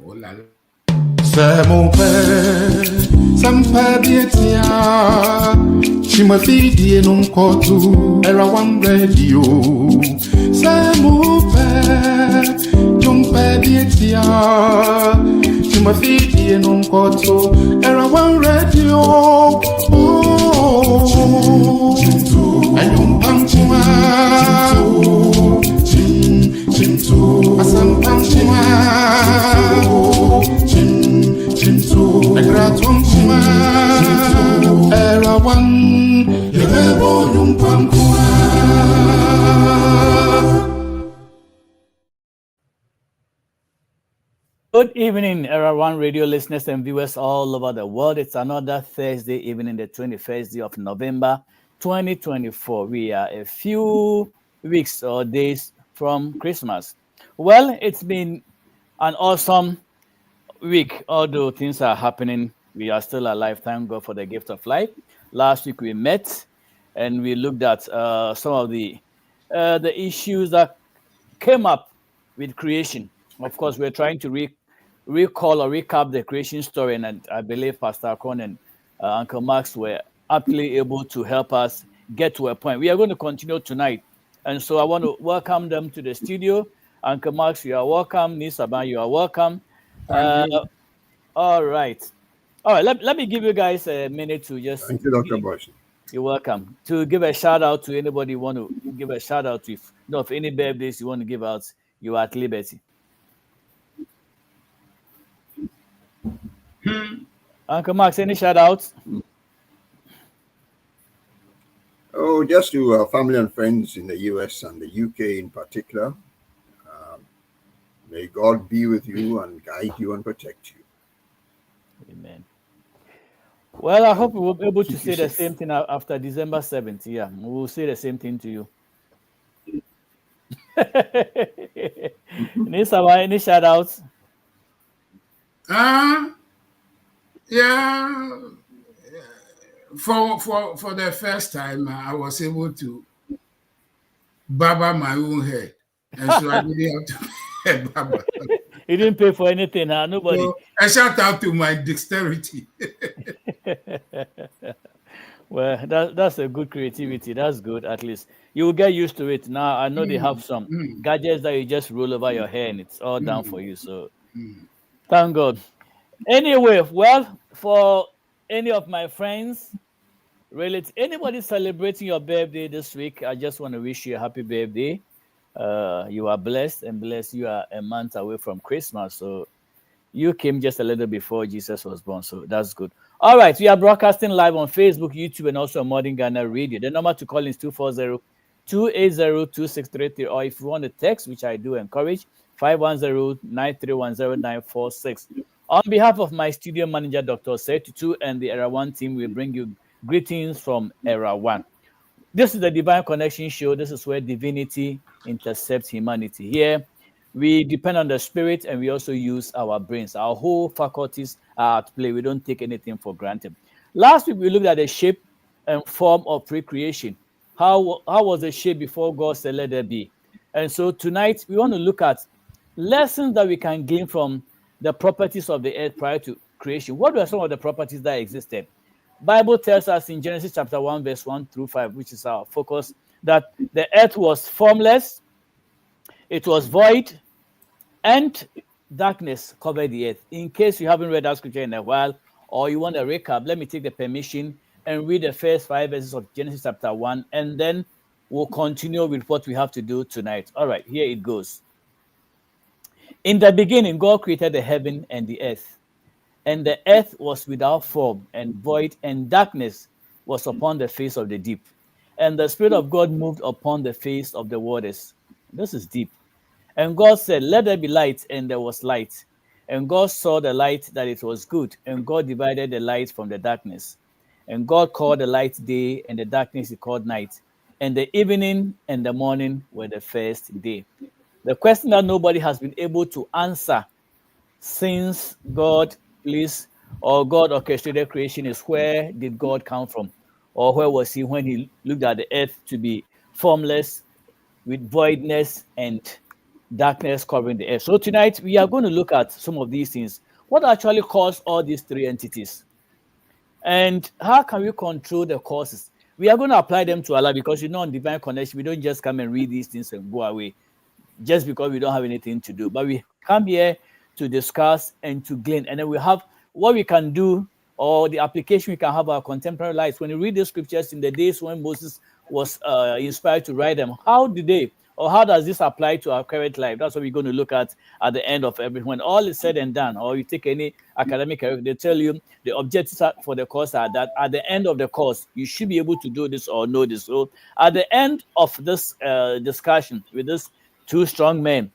Oh la la. C'est mon père, ça me fait bien tiens. Tu me fais dire non kotu, era one radio. C'est mon père, tu me fais bien tiens. Tu me fais dire non kotu, era one radio. Oh, and you pam asam pam era one yebo yung pam Good evening, Era One radio listeners and viewers all over the world. It's another Thursday evening, the 21st day of November, 2024. We are a few weeks or days from Christmas. Well, it's been an awesome week, although things are happening. We are still alive. Thank God for the gift of life. Last week we met and we looked at some of the issues that came up with creation. Of course, we're trying to recall or recap the creation story, and I believe Pastor Akon and Uncle Max were aptly able to help us get to a point. We are going to continue tonight, and so I want to welcome them to the studio. Uncle Max, you are welcome. Nisaba, you are welcome. All right. Let me give you guys a minute to just. Thank you, Dr. Bosch. You're welcome. To give a shout out to anybody you want to give a shout out to. If any birthdays you want to give out, you are at liberty. Uncle Max, any shout outs? Oh, just to our family and friends in the US and the UK in particular. May God be with you and guide you and protect you. Amen. Well, I hope we will be able to say the same thing after December 7th. Yeah, we will say the same thing to you. Any shout outs? Yeah. For the first time, I was able to barber my own head, and so I didn't have to pay barber. You didn't pay for anything, huh? Nobody. So I shout out to my dexterity. Well, that's a good creativity. That's good. At least you will get used to it. Now I know they have some gadgets that you just roll over your hair and it's all down for you. So thank God. Anyway, well, for any of my friends, anybody celebrating your birthday this week, I just want to wish you a happy birthday. You are blessed, and blessed. You are a month away from Christmas, so you came just a little before Jesus was born, so that's good. All right, we are broadcasting live on Facebook, YouTube, and also on Modern Ghana Radio. The number to call is 240-280-2633, or if you want to text, which I do encourage, 510-9310-946. On behalf of my studio manager, Dr. Setutu, and the Era One team, we bring you greetings from Era One. This is the Divine Connection Show. This is where divinity intercepts humanity. Here, we depend on the spirit and we also use our brains. Our whole faculties are at play. We don't take anything for granted. Last week, we looked at the shape and form of pre-creation. How was the shape before God said, let there be? And so tonight, we want to look at lessons that we can glean from the properties of the earth prior to creation. What were some of the properties that existed? Bible tells us in Genesis chapter 1, verse 1 through 5, which is our focus, that the earth was formless, it was void, and darkness covered the earth. In case you haven't read that scripture in a while, or you want a recap, let me take the permission and read the first 5 verses of Genesis chapter 1, and then we'll continue with what we have to do tonight. All right, here it goes. In the beginning, God created the heaven and the earth. And the earth was without form and void, and darkness was upon the face of the deep. And the Spirit of God moved upon the face of the waters. This is deep. And God said, let there be light, and there was light. And God saw the light that it was good, and God divided the light from the darkness. And God called the light day, and the darkness he called night. And the evening and the morning were the first day. The question that nobody has been able to answer since God orchestrated creation is, where did God come from? Or where was he when he looked at the earth to be formless, with voidness and darkness covering the earth. So tonight we are going to look at some of these things. What actually caused all these three entities? And how can we control the causes? We are going to apply them to Allah, because on Divine Connection, we don't just come and read these things and go away just because we don't have anything to do. But we come here to discuss and to glean. And then we have what we can do, or the application we can have our contemporary lives. When you read the scriptures in the days when Moses was inspired to write them, how does this apply to our current life? That's what we're going to look at the end of everything. When all is said and done, or you take any academic, they tell you the objectives for the course are that at the end of the course, you should be able to do this or know this. So at the end of this discussion with these two strong men,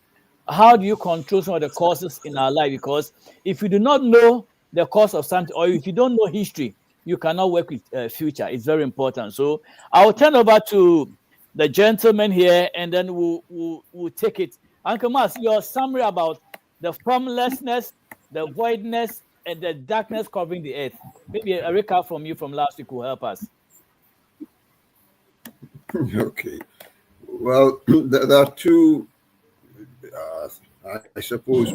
how do you control some of the causes in our life? Because if you do not know the cause of something, or if you don't know history, you cannot work with future. It's very important. So I'll turn over to the gentleman here, and then we'll take it. Uncle Mas, your summary about the formlessness, the voidness, and the darkness covering the earth. Maybe a recap from you from last week will help us. Okay. Well, there are two, I suppose,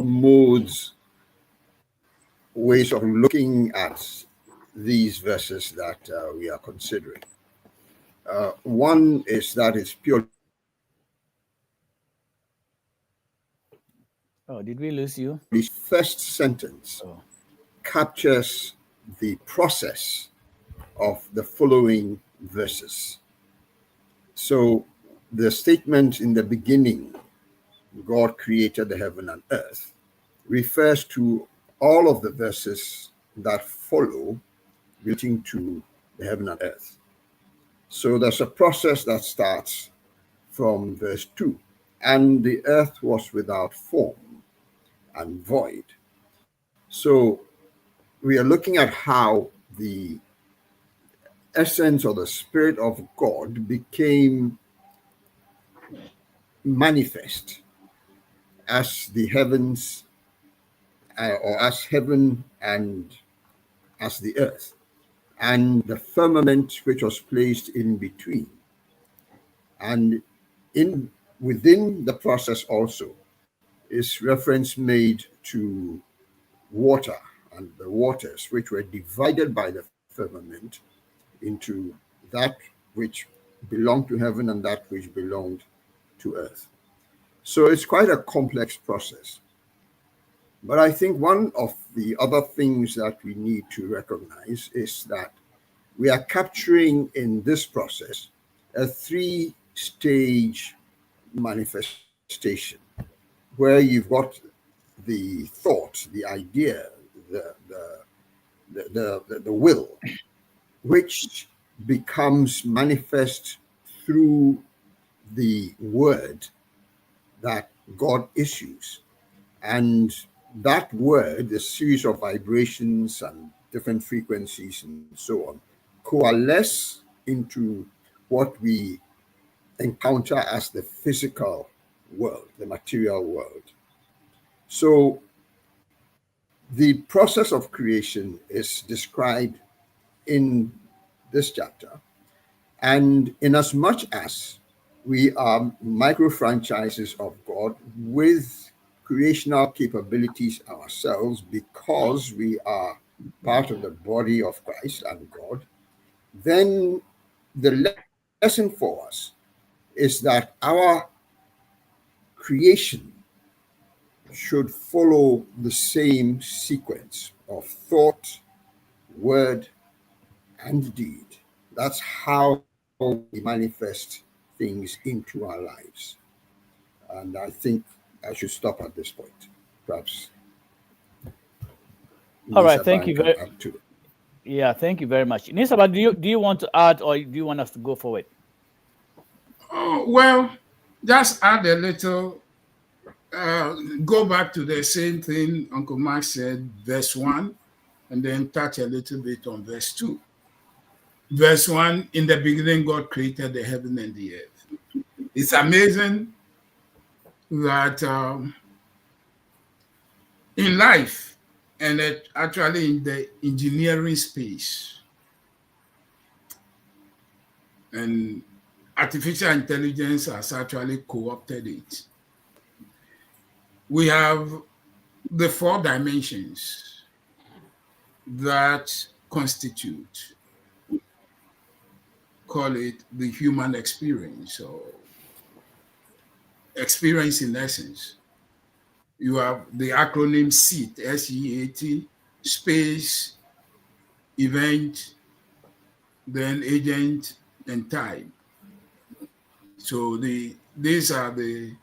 ways of looking at these verses that we are considering. One is that it's purely. Oh, did we lose you? The first sentence captures the process of the following verses. So the statement in the beginning, God created the heaven and earth, refers to all of the verses that follow relating to the heaven and earth. So there's a process that starts from verse 2. And the earth was without form and void. So we are looking at how the essence or the Spirit of God became manifest as the heavens, or as heaven and as the earth, and the firmament which was placed in between. And within the process also is reference made to water and the waters, which were divided by the firmament into that which belonged to heaven and that which belonged to earth. So it's quite a complex process. But I think one of the other things that we need to recognize is that we are capturing in this process a three-stage manifestation, where you've got the thought, the idea, the will, which becomes manifest through the word that God issues. And that word, the series of vibrations and different frequencies and so on, coalesce into what we encounter as the physical world, the material world. So the process of creation is described in this chapter. And in as much as we are micro franchises of God with creational capabilities ourselves, because we are part of the body of Christ and God, then the lesson for us is that our creation should follow the same sequence of thought, word, and deed. That's how we manifest things into our lives. And I think I should stop at this point. Perhaps. All right, thank you very much. Yeah, thank you very much. Nisaba, do you want to add, or do you want us to go forward? Oh, well, just add a little, go back to the same thing Uncle Mark said, verse 1, and then touch a little bit on verse 2. Verse 1, in the beginning, God created the heaven and the earth. It's amazing that in life, and actually in the engineering space, and artificial intelligence has actually co-opted it. we have the 4 dimensions that constitute, call it the human experience or experience in essence. You have the acronym SEAT, SEAT, space, event, then agent, and time. So these are the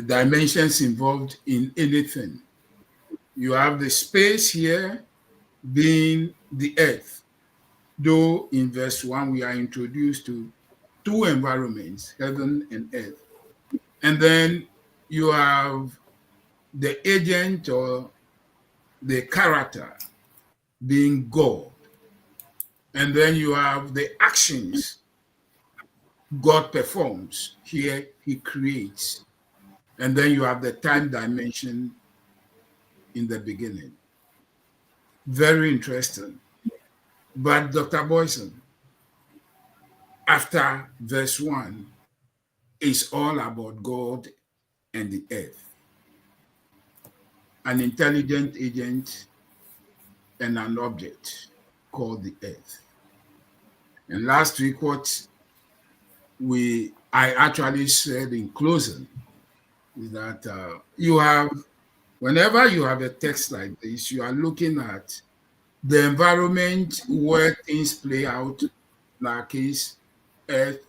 dimensions involved in anything. You have the space here being the earth, though in verse 1 we are introduced to 2 environments, heaven and earth. And then you have the agent or the character being God. And then you have the actions God performs. Here he creates. And then you have the time dimension in the beginning. Very interesting. But Dr. Boyson, after verse 1, is all about God and the earth. An intelligent agent and an object called the earth. And last week, what I actually said in closing is that you have, whenever you have a text like this, you are looking at the environment where things play out, in our case, earth,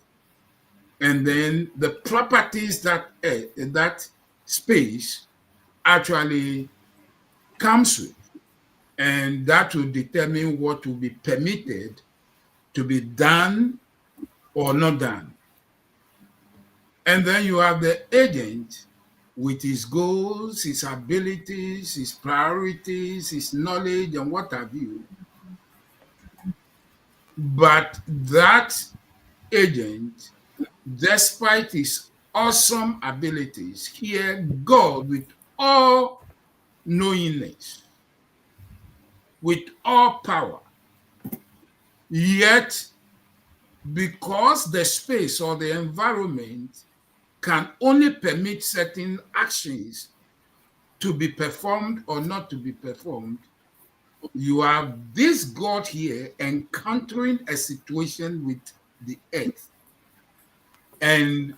and then the properties that that space actually comes with. And that will determine what will be permitted to be done or not done. And then you have the agent with his goals, his abilities, his priorities, his knowledge, and what have you. But that agent, despite his awesome abilities, here God with all knowingness, with all power, yet because the space or the environment can only permit certain actions to be performed or not to be performed, you have this God here encountering a situation with the earth. And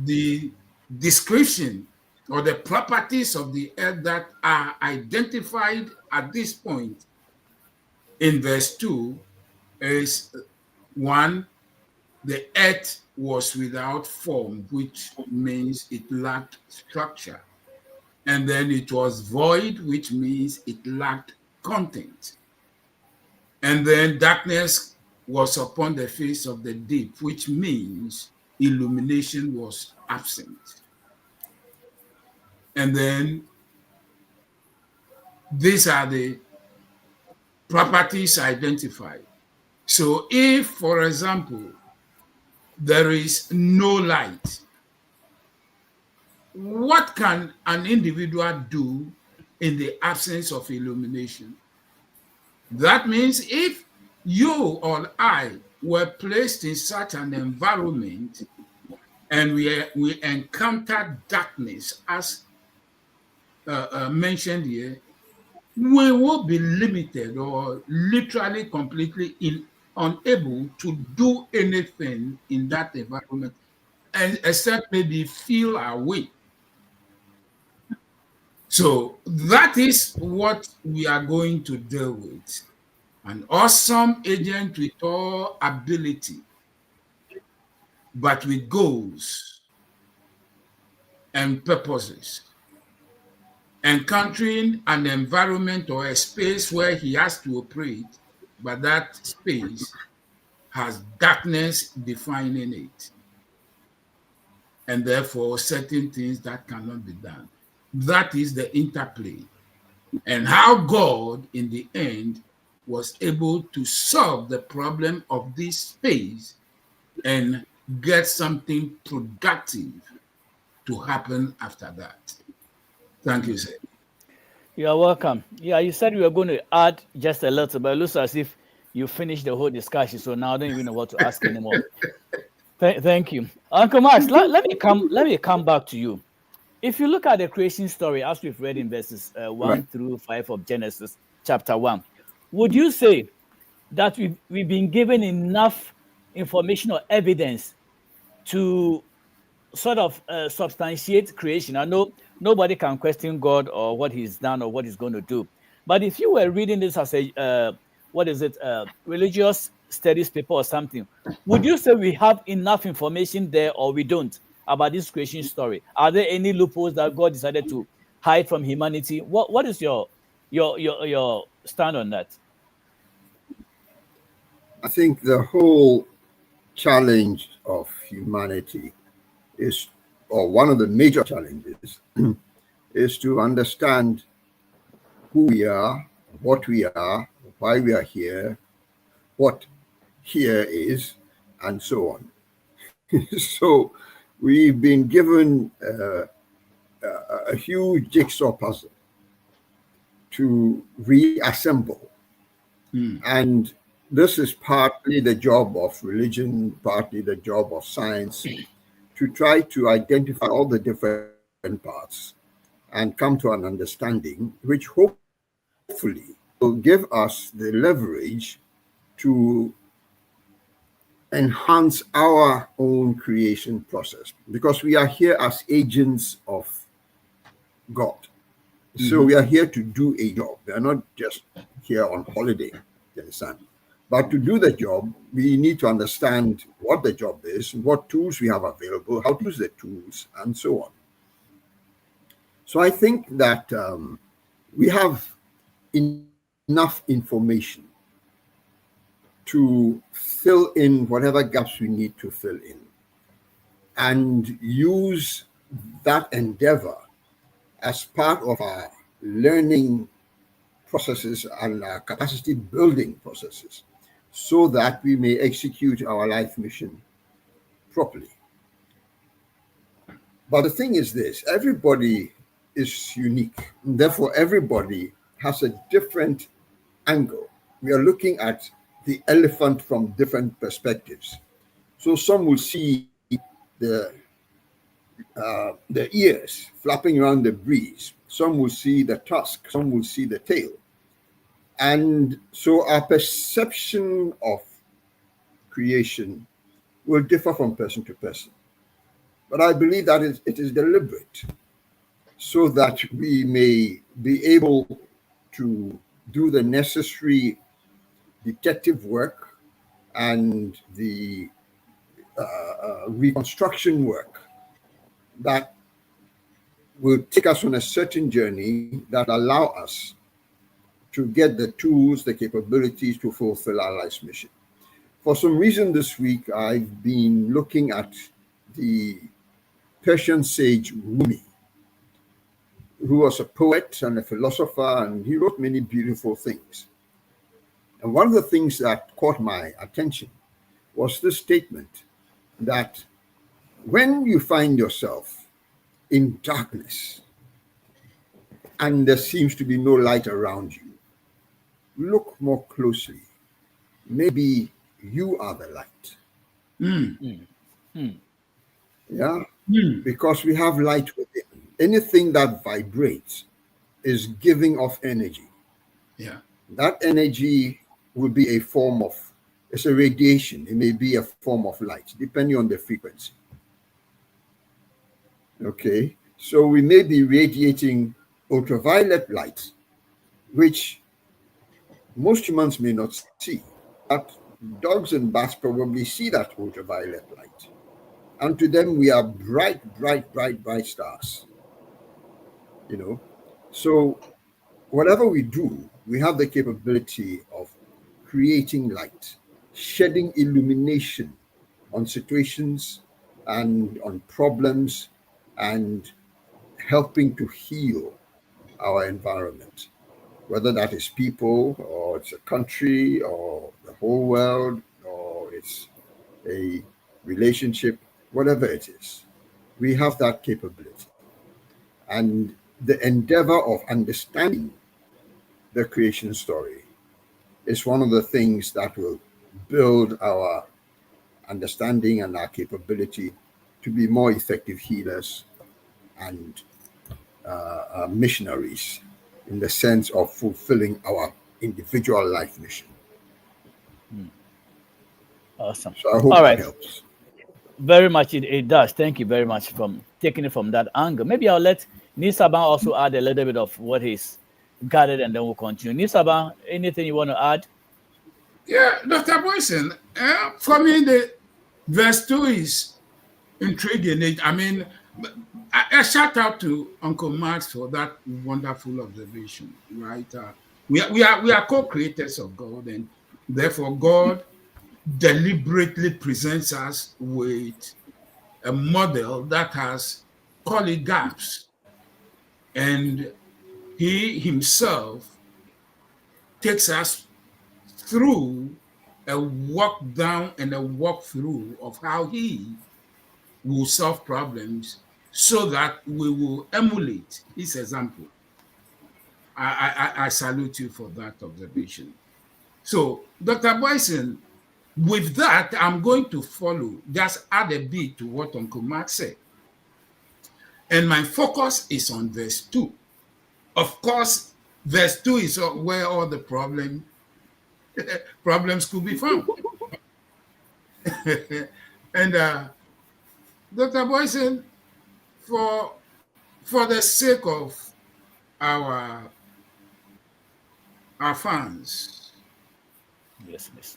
the description or the properties of the earth that are identified at this point in verse 2 is 1, the earth was without form, which means it lacked structure. And then it was void, which means it lacked content. And then darkness was upon the face of the deep, which means illumination was absent. And then these are the properties identified. So if, for example, there is no light, what can an individual do in the absence of illumination? That means if you or I were placed in such an environment and we encountered darkness, as mentioned here, we will be limited or literally completely unable to do anything in that environment, and except maybe feel our way. So that is what we are going to deal with. An awesome agent with all ability, but with goals and purposes, encountering an environment or a space where he has to operate, but that space has darkness defining it. And therefore, certain things that cannot be done. That is the interplay. And how God, in the end, was able to solve the problem of this space and get something productive to happen after that. Thank you, sir. You are welcome. Yeah, you said you were going to add just a little, but it looks as if you finished the whole discussion, so now I don't even know what to ask anymore. Thank you. Uncle Max, let me come back to you. if you look at the creation story, as we've read in verses 1 Right. through 5 of Genesis chapter 1, would you say that we've been given enough information or evidence to sort of substantiate creation? I know nobody can question God or what he's done or what he's going to do. But if you were reading this as a, religious studies paper or something, would you say we have enough information there or we don't about this creation story? Are there any loopholes that God decided to hide from humanity? What is your stand on that? I think the whole challenge of humanity is, or one of the major challenges, is to understand who we are, what we are, why we are here, what here is, and so on. So we've been given a huge jigsaw puzzle to reassemble. And this is partly the job of religion, partly the job of science, to try to identify all the different parts and come to an understanding which hopefully will give us the leverage to enhance our own creation process, because we are here as agents of God. So we are here to do a job. We are not just here on holiday, you understand? But to do the job, we need to understand what the job is, what tools we have available, how to use the tools, and so on. So I think that we have enough information to fill in whatever gaps we need to fill in, and use that endeavor as part of our learning processes and our capacity building processes, so that we may execute our life mission properly. But the thing is this: everybody is unique, and therefore everybody has a different angle. We are looking at the elephant from different perspectives. So some will see the ears flapping around the breeze. Some will see the tusk. Some will see the tail. And so our perception of creation will differ from person to person. But I believe that it is deliberate, so that we may be able to do the necessary detective work and the reconstruction work that will take us on a certain journey that allow us to get the tools, the capabilities to fulfill our life's mission. For some reason this week, I've been looking at the Persian sage Rumi, who was a poet and a philosopher, and he wrote many beautiful things. And one of the things that caught my attention was this statement that when you find yourself in darkness and there seems to be no light around you, look more closely. Maybe you are the light. Yeah? Because we have light within. Anything that vibrates is giving off energy. Yeah. That energy will be a form of, it's a radiation. It may be a form of light, depending on the frequency. Okay, so we may be radiating ultraviolet light, which most humans may not see. But dogs and bats probably see that ultraviolet light. And to them, we are bright, bright, bright, bright stars. You know, so whatever we do, we have the capability of creating light, shedding illumination on situations and on problems, and helping to heal our environment, whether that is people, or it's a country, or the whole world, or it's a relationship, whatever it is. We have that capability. And the endeavor of understanding the creation story is one of the things that will build our understanding and our capability to be more effective healers and missionaries in the sense of fulfilling our individual life mission. Awesome. So I hope All that right. helps. Very much it does. Thank you very much from taking it from that angle. Maybe I'll let Nisaban also add a little bit of what he's gathered and then we'll continue. Nisaban, anything you want to add? Yeah, Dr. Boyson, for me, the verse 2 is intriguing. I mean, a shout out to Uncle Max for that wonderful observation, right? We are co-creators of God, and therefore God deliberately presents us with a model that has, call it, gaps, and he himself takes us through a walk down and a walk through of how he will solve problems so that we will emulate his example. I salute you for that observation. So, Dr. Boyson, with that, I'm going to follow, just add a bit to what Uncle Mark said. And my focus is on verse 2. Of course, verse 2 is where all the problems could be found. And Dr. Boyson, for the sake of our fans, Yes, miss.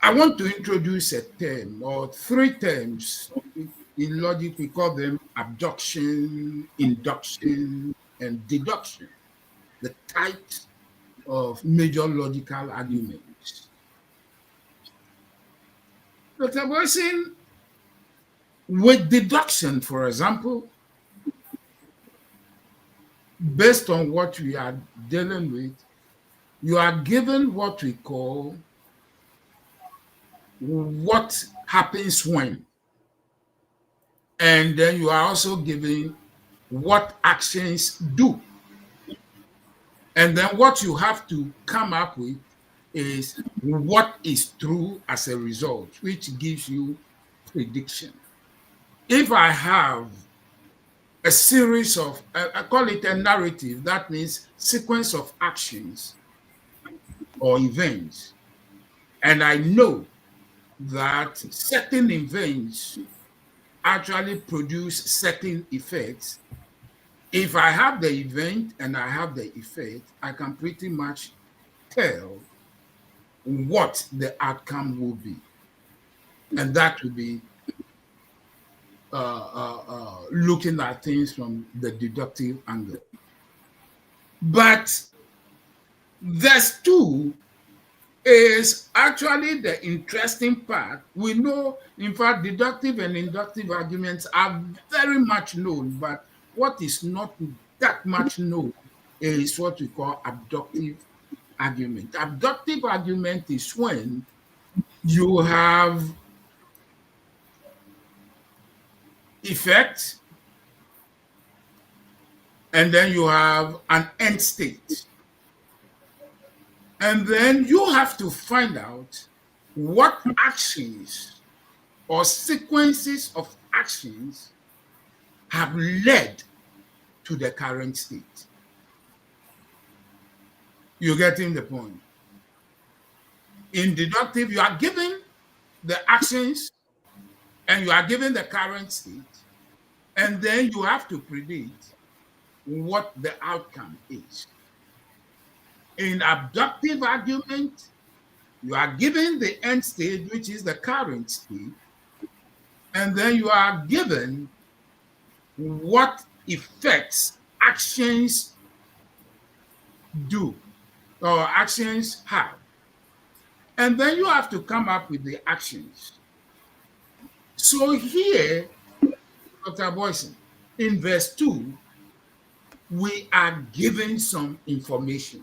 I want to introduce a term or three terms. In logic, we call them abduction, induction, and deduction, the types of major logical arguments. Dr. Boyson, with deduction, for example, based on what we are dealing with, you are given what we call what happens when. And then you are also given what actions do. And then what you have to come up with is what is true as a result, which gives you prediction. If I have a series of, I call it a narrative, that means sequence of actions or events, and I know that certain events actually produce certain effects. If I have the event and I have the effect, I can pretty much tell what the outcome will be. And that will be looking at things from the deductive angle. But verse 2 is actually the interesting part. We know, in fact, deductive and inductive arguments are very much known, but what is not that much known is what we call abductive argument. Abductive argument is when you have effect and then you have an end state. And then you have to find out what actions or sequences of actions have led to the current state. You're getting the point. In deductive, you are given the actions and you are given the current state, and then you have to predict what the outcome is. In abductive argument, you are given the end state, which is the current state, and then you are given what effects actions do or actions have. And then you have to come up with the actions. So here, Dr. Boyson, in verse 2, we are given some information,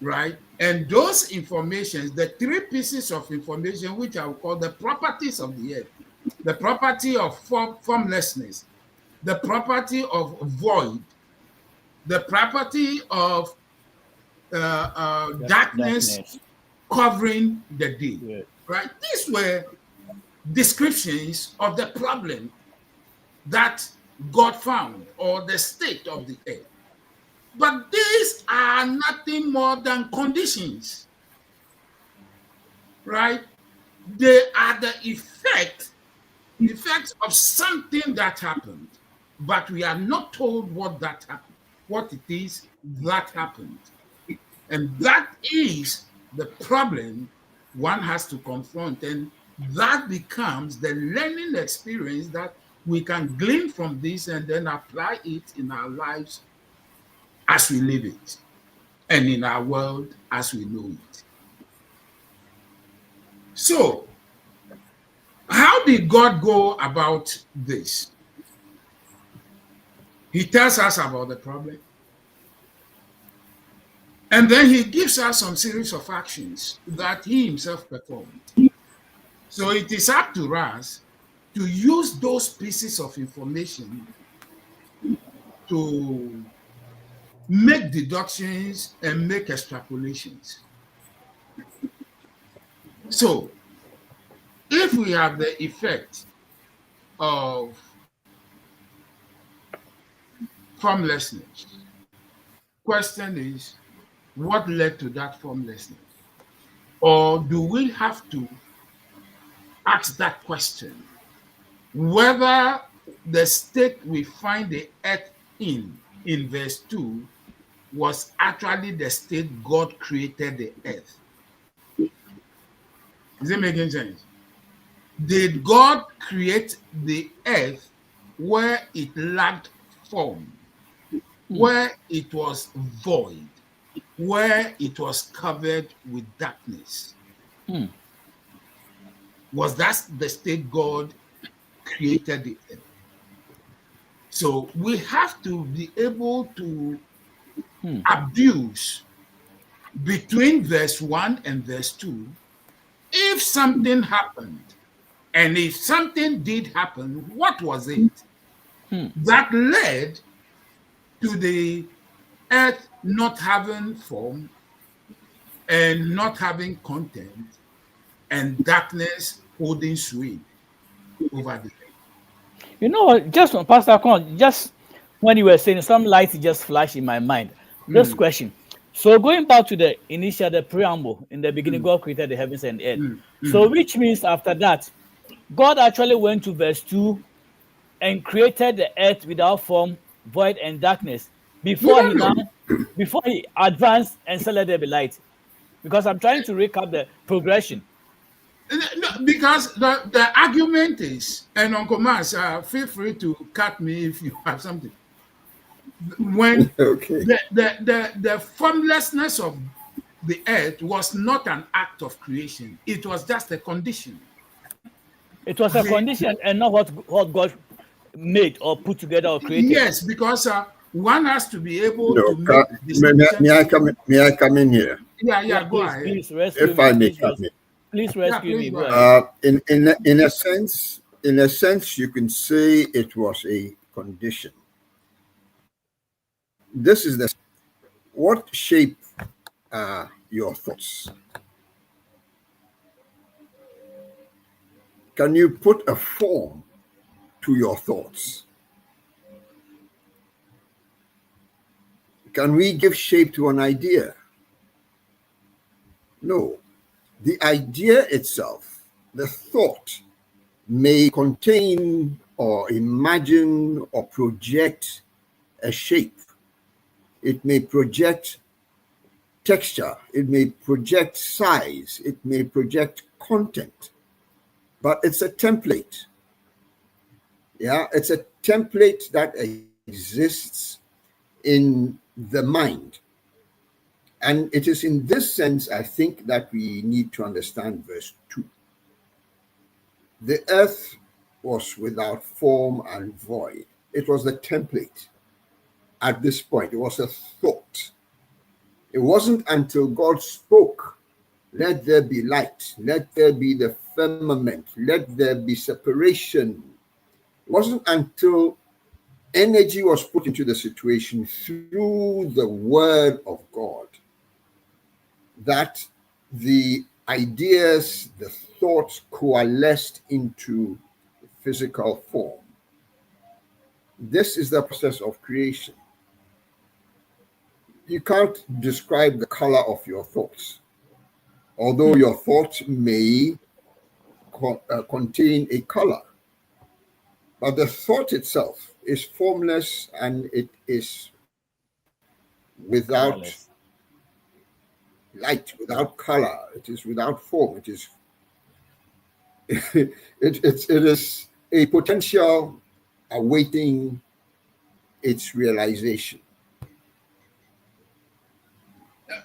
right? And those informations, the three pieces of information, which I will call the properties of the earth, the property of formlessness, the property of void, the property of darkness covering the day, yeah. Right? These were descriptions of the problem that God found, or the state of the earth. But these are nothing more than conditions, right? They are the effects of something that happened, but we are not told what that happened, what it is that happened. And that is the problem one has to confront. And that becomes the learning experience that we can glean from this and then apply it in our lives as we live it and in our world as we know it. So, how did God go about this? He tells us about the problem. And then he gives us some series of actions that he himself performed. So it is up to us to use those pieces of information to make deductions and make extrapolations. So if we have the effect of formlessness, question is, what led to that formlessness? Or do we have to ask that question, whether the state we find the earth in verse 2 was actually the state God created the earth? Is it making sense? Did God create the earth where it lacked form, where it was void, where it was covered with darkness? Was that the state God created the earth? So we have to be able to abuse between verse 1 and verse 2 if something happened. And if something did happen, what was it that led to the earth not having form and not having content and darkness holding sway over the earth? You know what? Just on Pastor Con, just when you were saying, some light just flashed in my mind. This question. So going back to the initial, the preamble, in the beginning, God created the heavens and earth. So which means after that, God actually went to verse 2 and created the earth without form, void, and darkness before he advanced and said, "Let there be light." Because I'm trying to recap the progression. No, because the argument is, and Uncle Mas, feel free to cut me if you have something. When the formlessness of the earth was not an act of creation, it was just a condition. It was a condition and not what God made or put together or created. Yes, because one has to be able to make may I come in here? Yeah, go ahead. Please rescue if I may come in. Please rescue me. In a sense, you can say it was a condition. This is what shape are your thoughts? Can you put a form to your thoughts? Can we give shape to an idea? No. The idea itself, the thought, may contain or imagine or project a shape. It may project texture. It may project size. It may project content. But it's a template. Yeah, it's a template that exists in the mind. And it is in this sense, I think, that we need to understand verse 2. The earth was without form and void. It was the template at this point. It was a thought. It wasn't until God spoke, "Let there be light, let there be the firmament, let there be separation." It wasn't until energy was put into the situation through the word of God that the ideas, the thoughts coalesced into physical form. This is the process of creation. You can't describe the color of your thoughts, although your thoughts may contain a color. But the thought itself is formless, and it is without Colorless. light, without color. It is without form. It is it is a potential awaiting its realization.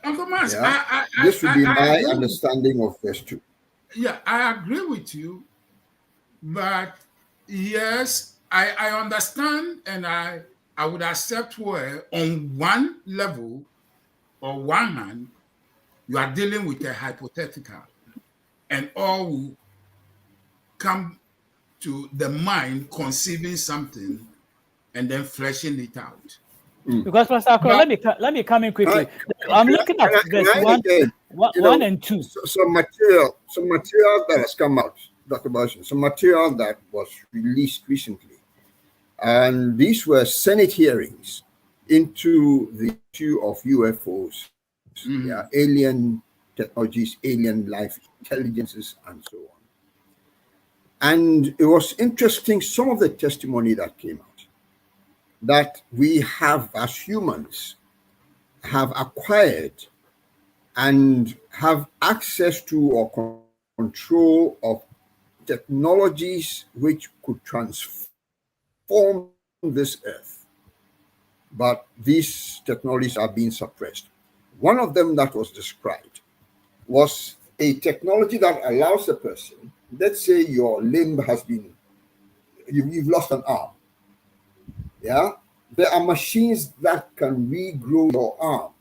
Uncle Mas, Yeah? This would be my understanding of verse 2. Yeah, I agree with you, but yes, I understand, and I would accept where on one level or one hand you are dealing with a hypothetical, and all will come to the mind conceiving something and then fleshing it out. Because Pastor Akron, let me come in quickly. I'm looking at verse 1 and 2. Some material that has come out, Dr. Bashir, some material that was released recently. And these were Senate hearings into the issue of UFOs, alien technologies, alien life intelligences, and so on. And it was interesting, some of the testimony that came out, that we have, as humans, have acquired and have access to or control of technologies which could transform this earth. But these technologies are being suppressed. One of them that was described was a technology that allows a person, let's say your limb has been, you've lost an arm. Yeah, there are machines that can regrow your arm.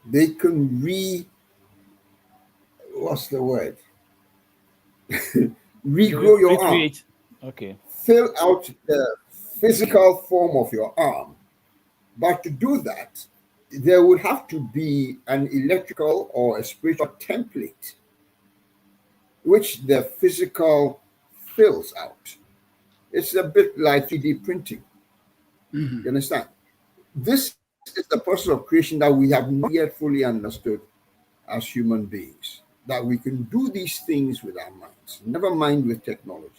They can what's the word? Regrow your arm. Okay. Fill out the physical form of your arm. But to do that, there would have to be an electrical or a spiritual template, which the physical fills out. It's a bit like 3D printing. You understand? This is the process of creation that we have not yet fully understood as human beings. That we can do these things with our minds, never mind with technology.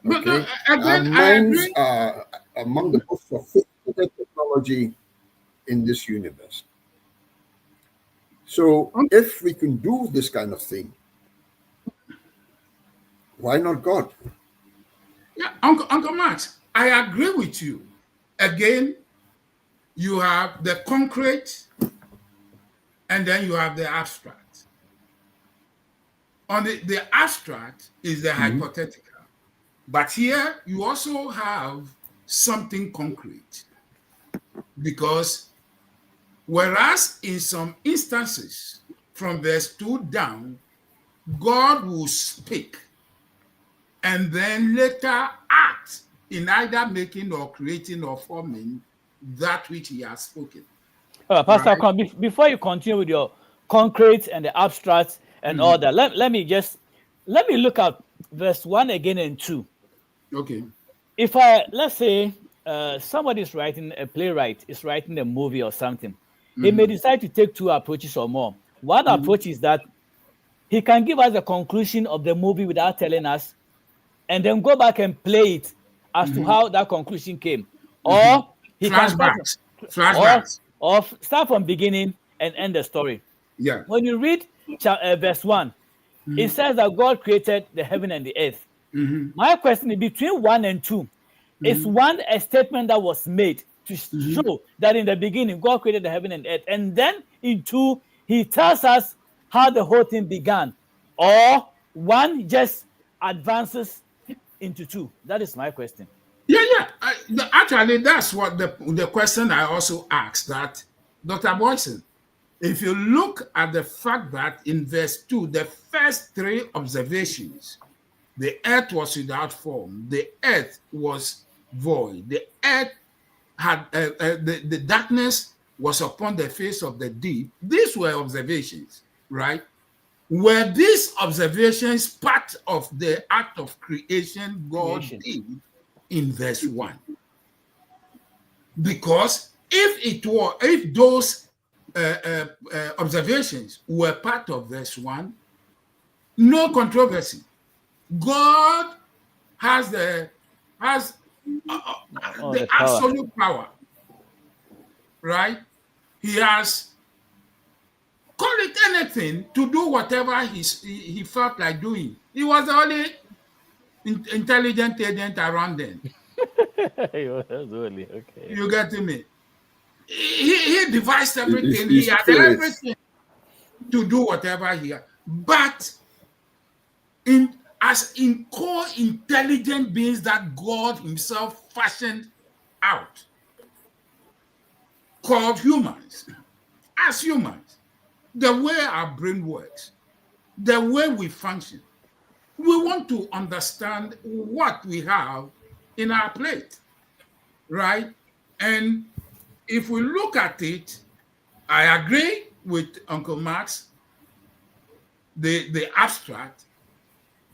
Okay? Our minds are among the most sophisticated technology in this universe. So if we can do this kind of thing, why not God? Yeah, Uncle Max, I agree with you. Again, you have the concrete and then you have the abstract. On the abstract is the hypothetical. But here you also have something concrete. Because whereas in some instances, from verse 2 down, God will speak and then later act in either making or creating or forming that which he has spoken. Pastor Akron, before you continue with your concrete and the abstract and all that, let me look at verse 1 again and 2. Okay. If let's say somebody is writing, a playwright is writing a movie or something, he may decide to take two approaches or more. One approach is that he can give us a conclusion of the movie without telling us, and then go back and play it as to how that conclusion came. Or he Flashbacks. can start from beginning and end the story. Yeah. When you read verse 1, it says that God created the heaven and the earth. My question is, between 1 and 2, is 1 a statement that was made to show that in the beginning God created the heaven and earth, and then in 2 he tells us how the whole thing began, or 1 just advances into 2? That is my question. Yeah. Actually, that's what the question I also asked, that Dr. Boyson, if you look at the fact that in verse 2, the first 3 observations, the earth was without form, the earth was void, the earth had the darkness was upon the face of the deep. These were observations, right? Were these observations part of the act of creation God did in verse 1? Because if those observations were part of verse 1, no controversy. God has the absolute power, right? He has, call it anything, to do whatever he felt like doing. He was the only intelligent agent around then. Okay. You get me? He devised everything. He had everything to do whatever he had. But as in core intelligent beings that God himself fashioned out, called humans, as humans, the way our brain works, the way we function, we want to understand what we have in our plate, right? And if we look at it, I agree with Uncle Max, the abstract,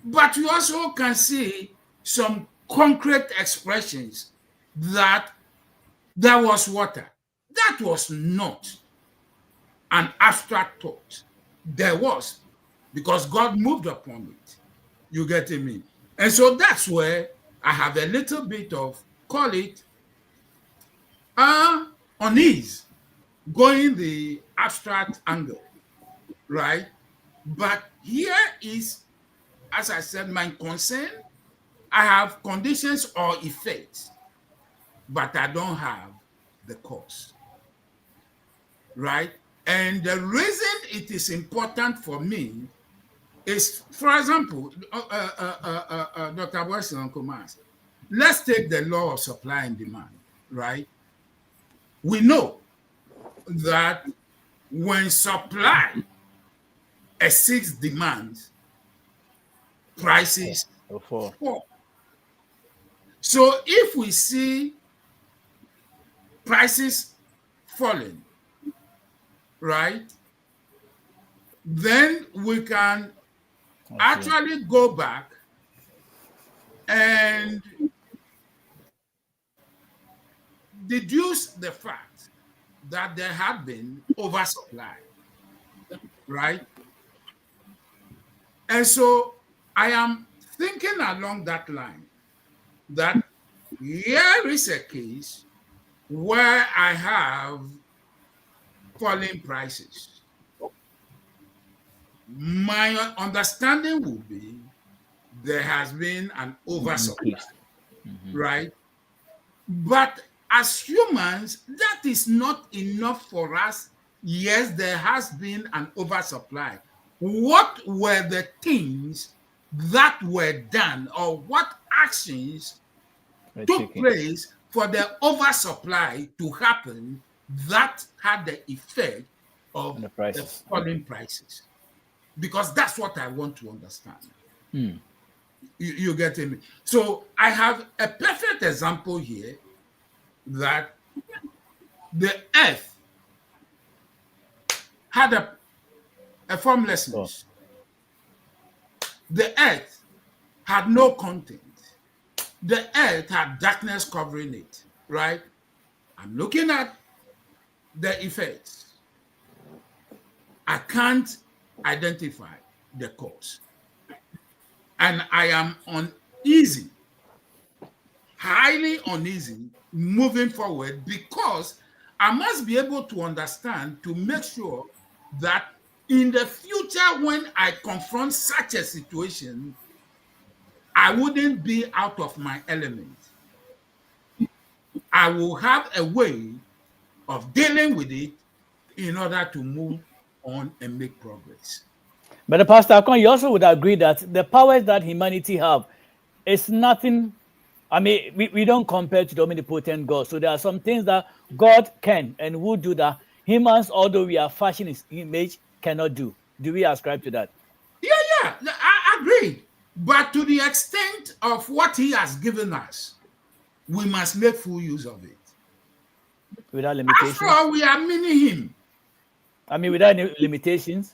but you also can see some concrete expressions that there was water. That was not an abstract thought. There was, because God moved upon it. You get me? And so that's where I have a little bit of, call it, unease, going the abstract angle, right? But here is, as I said, my concern. I have conditions or effects, but I don't have the cause, right? And the reason it is important for me is, for example, Dr. Wesley and Uncle Mas, let's take the law of supply and demand, right? We know that when supply exceeds demand, prices fall. So if we see prices falling, right, then we can actually go back and deduce the fact that there had been oversupply, right? And so I am thinking along that line, that here is a case where I have falling prices. My understanding will be there has been an oversupply, right? But as humans, that is not enough for us. Yes, there has been an oversupply. What were the things that were done, or what actions took place for the oversupply to happen that had the effect of the falling prices? Because that's what I want to understand. You get me? So I have a perfect example here that the earth had a formlessness. The earth had no content. The earth had darkness covering it, right? I'm looking at the effects. I can't identify the cause. And I am uneasy, highly uneasy, moving forward, because I must be able to understand, to make sure that in the future, when I confront such a situation, I wouldn't be out of my element. I will have a way of dealing with it in order to move on and make progress. But Pastor Akon, you also would agree that the powers that humanity have is nothing. I mean, we don't compare to the omnipotent God. So there are some things that God can and will do that humans, although we are fashioned his image, cannot do. Do we ascribe to that? Yeah, I agree. But to the extent of what he has given us, we must make full use of it. Without limitations? After all, we are meaning him. I mean, without any limitations?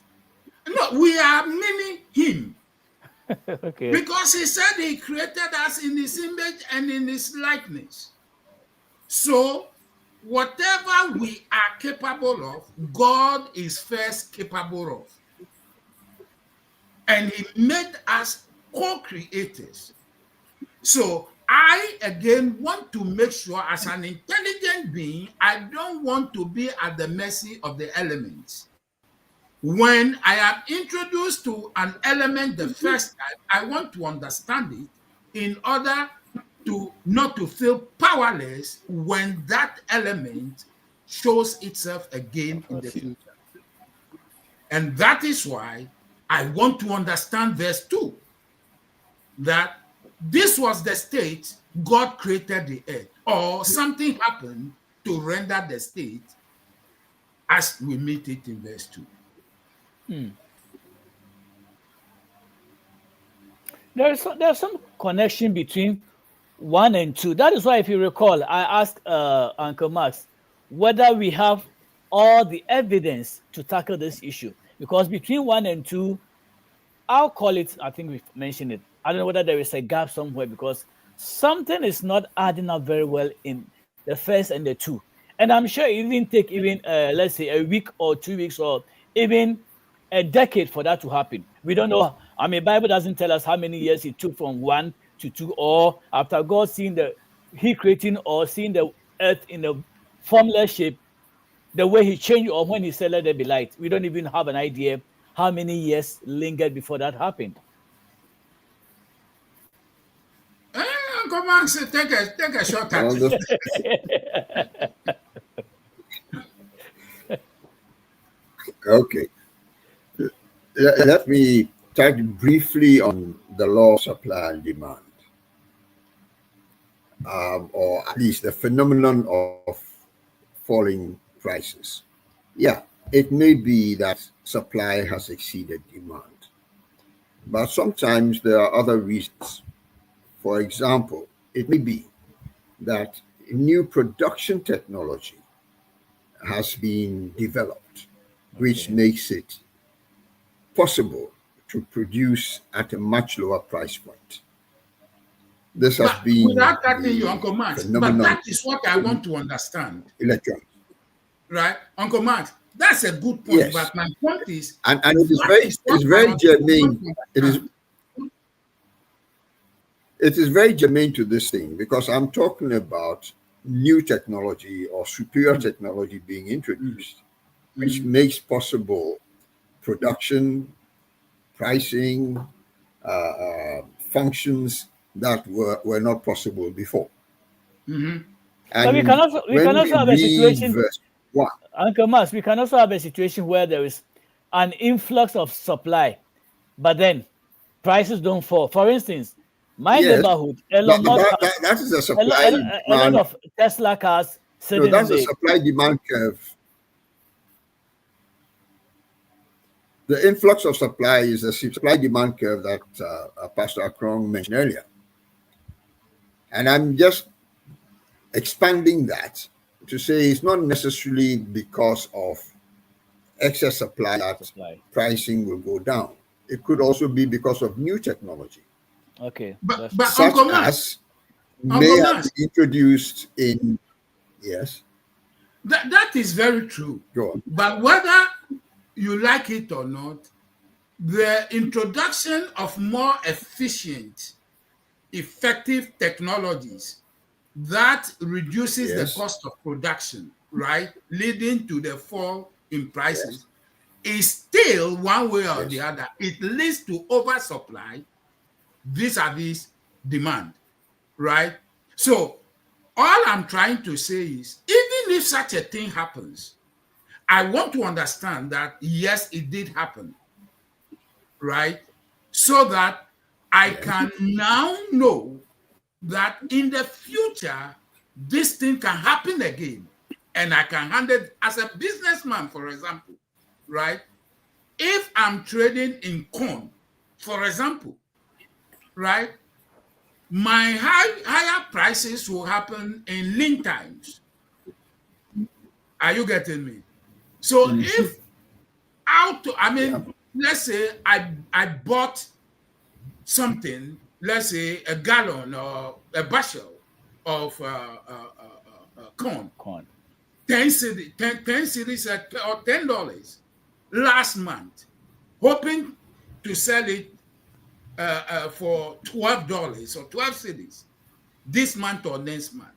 No, we are meaning him. Okay. Because he said he created us in his image and in his likeness. So, whatever we are capable of, God is first capable of. And he made us co-creators. So, I again want to make sure, as an intelligent being, I don't want to be at the mercy of the elements. When I am introduced to an element the first time, I want to understand it in order to not to feel powerless when that element shows itself again in the future. And that is why I want to understand verse 2, that this was the state God created the earth, or something happened to render the state as we meet it in verse 2. There's some connection between 1 and 2. That is why, if you recall, I asked Uncle Max whether we have all the evidence to tackle this issue. Because between 1 and 2, I'll call it, I think we've mentioned it, I don't know whether there is a gap somewhere, because something is not adding up very well in the first and the 2. And I'm sure it even take let's say a week or 2 weeks or even a decade for that to happen. We don't know. I mean, Bible doesn't tell us how many years it took from 1 to 2, or after God seeing he creating or seeing the earth in a formless shape, the way he changed, or when he said let there be light. We don't even have an idea how many years lingered before that happened. Come on, take a shot at it. Okay. Let me touch briefly on the law of supply and demand, or at least the phenomenon of falling prices. Yeah, it may be that supply has exceeded demand, but sometimes there are other reasons. For example, it may be that new production technology has been developed, which makes it possible to produce at a much lower price point. This has been without cutting you, Uncle Max, but that is what I want to understand. Electronics. Right, Uncle Max, that's a good point. Yes. But my point is, and it's very germane. It is very germane to this thing, because I'm talking about new technology or superior technology being introduced, which makes possible production, pricing, functions that were not possible before. And so we can also have a situation, Uncle Max, we can also have a situation where there is an influx of supply, but then prices don't fall. For instance, my neighborhood, that is a supply a lot of Tesla cars sitting that's a supply demand curve. The influx of supply is a supply demand curve that Pastor Akrong mentioned earlier. And I'm just expanding that to say it's not necessarily because of excess supply that pricing will go down. It could also be because of new technology. Okay. But such as may have been introduced in, yes. That is very true. Go on. But whether you like it or not, the introduction of more efficient, effective technologies that reduces the cost of production, right, leading to the fall in prices, is still one way or the other. It leads to oversupply vis-a-vis demand, right? So all I'm trying to say is, even if such a thing happens, I want to understand that, yes, it did happen, right? So that I can now know that in the future, this thing can happen again. And I can handle it as a businessman, for example, right? If I'm trading in corn, for example, right, my higher prices will happen in lean times. Are you getting me? So if let's say I bought something, let's say a gallon or a bushel of corn, Corn. 10 cedis, 10 cedis or $10 last month, hoping to sell it for $12 or 12 cedis this month or next month,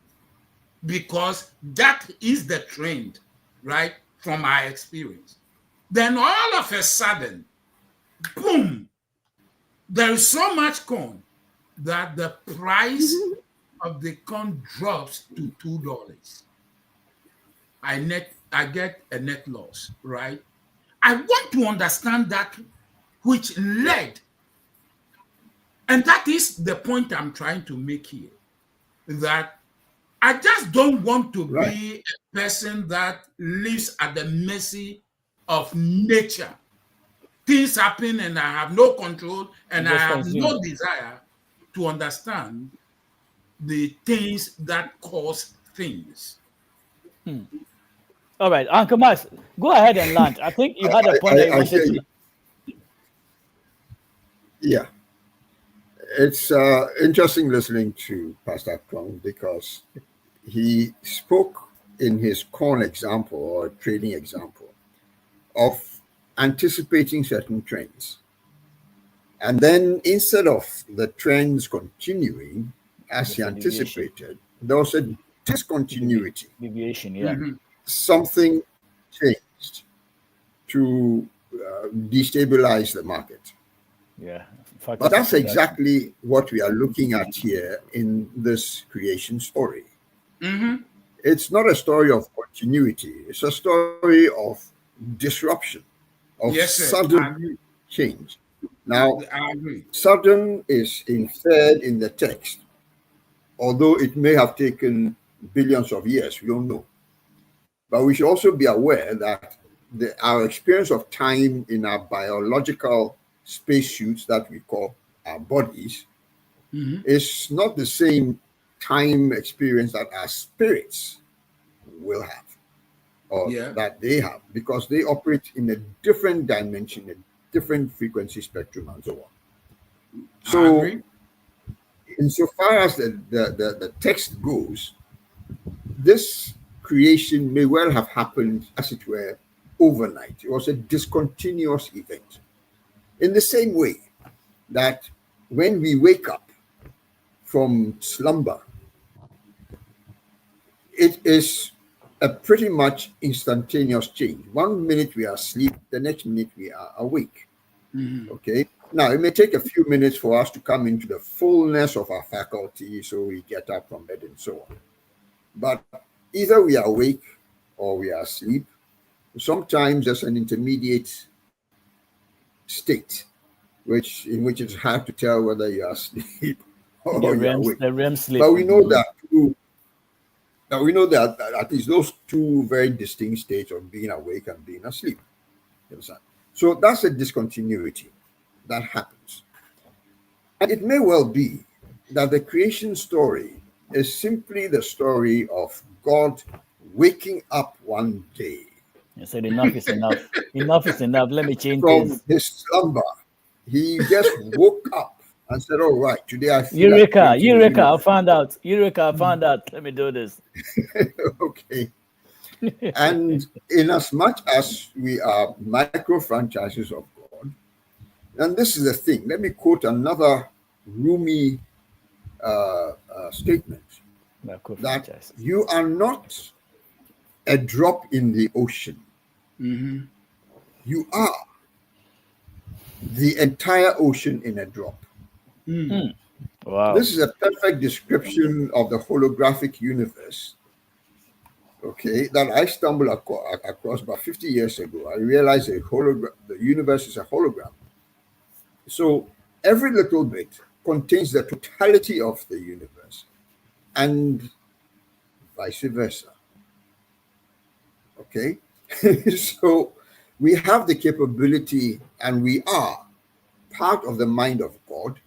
because that is the trend, right? From my experience. Then all of a sudden, boom, there is so much corn that the price of the corn drops to $2. I get a net loss, right? I want to understand that which led, and that is the point I'm trying to make here, that I just don't want to be a person that lives at the mercy of nature. Things happen and I have no control, and I have no desire to understand the things that cause things. All right, Uncle Max, go ahead and launch. I think you had a point that you wanted to. Yeah. It's interesting listening to Pastor Kwong, because he spoke in his corn example or trading example of anticipating certain trends. And then instead of the trends continuing as he anticipated, there was a discontinuity. Deviation, yeah. Something changed to destabilize the market. Yeah. But that's exactly what we are looking at here in this creation story. It's not a story of continuity. It's a story of disruption, of sudden change. Now, sudden is inferred in the text, although it may have taken billions of years. We don't know. But we should also be aware that our experience of time in our biological spacesuits that we call our bodies is not the same time experience that our spirits will have, or that they have, because they operate in a different dimension, a different frequency spectrum, and so on. So, insofar as the text goes, this creation may well have happened, as it were, overnight. It was a discontinuous event. In the same way that when we wake up from slumber, it is a pretty much instantaneous change. 1 minute we are asleep, the next minute we are awake. Okay. Now, it may take a few minutes for us to come into the fullness of our faculty, so we get up from bed and so on. But either we are awake or we are asleep. Sometimes there's an intermediate state, in which it's hard to tell whether you are asleep or you are awake. The REM sleep. But we know that at least those two very distinct states of being awake and being asleep. You understand? So that's a discontinuity that happens. And it may well be that the creation story is simply the story of God waking up one day. You said enough is enough. Enough is enough. Let me change from his slumber. He just woke up and said, all right, today I feel Eureka, I found out. Let me do this. Okay. And in as much as we are micro franchises of God, and this is the thing, let me quote another Rumi statement, that you are not a drop in the ocean. You are the entire ocean in a drop. Wow. This is a perfect description of the holographic universe, okay, that I stumbled across about 50 years ago. I realized the universe is a hologram. So every little bit contains the totality of the universe, and vice versa. Okay? So we have the capability, and we are part of the mind of God,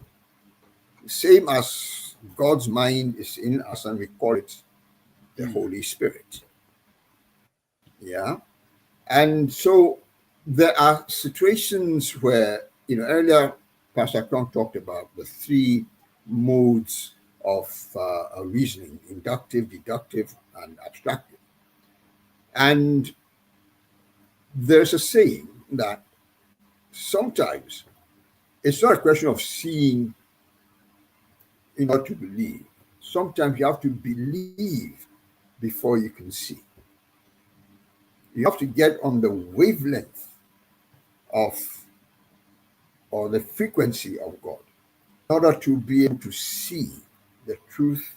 same as God's mind is in us, and we call it the Holy Spirit. Yeah? And so there are situations where, earlier Pastor Kron talked about the three modes of reasoning: inductive, deductive, and abstractive. And there's a saying that sometimes it's not a question of seeing in order to believe. Sometimes you have to believe before you can see. You have to get on the wavelength of, or the frequency of God, in order to be able to see the truth